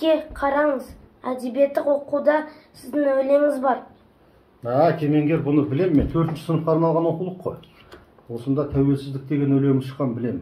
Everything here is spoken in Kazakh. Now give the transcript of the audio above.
Әке, қараңыз, әдебиеттік оқуда сіздің өлеңіңіз бар. Кемеңгер, бұны білем мен. 4-ші сыныпқа арналған оқулық қой. Осында тәуелсіздік деген өлең шыққан білем.